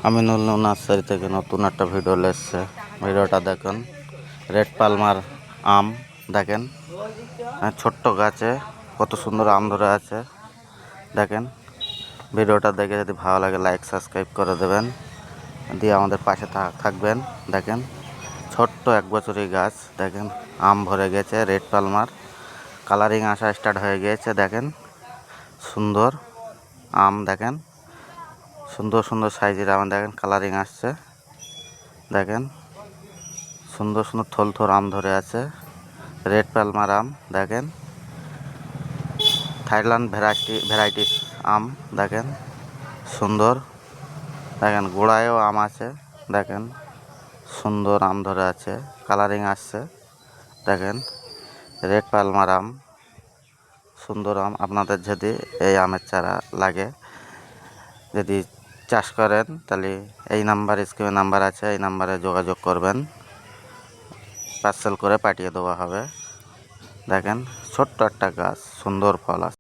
Aminul nursery থেকে নতুন একটা ভিডিও এসছে। ভিডিওটা দেখুন। রেড পালমার আম দেখেন, ছোট্ট গাছে কত সুন্দর আম ধরে আছে দেখেন। ভিডিওটা দেখে যদি ভালো লাগে লাইক সাবস্ক্রাইব করে দেবেন, দিয়ে আমাদের পাশে থাকবেন। দেখেন ছোট্ট 1 বছরই গাছ, দেখেন আম ভরে গেছে। রেড পালমার কালারিং আসা স্টার্ট হয়ে গিয়েছে। দেখেন সুন্দর আম, দেখেন সুন্দর সুন্দর সাইজের আম, দেখেন কালারিং আসছে। দেখেন সুন্দর সুন্দর থলথল আম ধরে আছে। রেড পালমার আম দেখেন, থাইল্যান্ড ভ্যারাইটিস আম দেখেন সুন্দর। দেখেন গোড়ায়ও আম আছে, দেখেন সুন্দর আম ধরে আছে, কালারিং আসছে। দেখেন রেড পালমার আম, সুন্দর আম। আপনাদের যদি এই আমের চারা লাগে, যদি চাষ করেন, তাহলে এই নাম্বার, স্ক্রিনে নাম্বার আছে, এই নাম্বারে যোগাযোগ করবেন, পার্সেল করে পাঠিয়ে দেওয়া হবে। দেখেন ছোট্ট একটা গাছ, সুন্দর ফল আছে।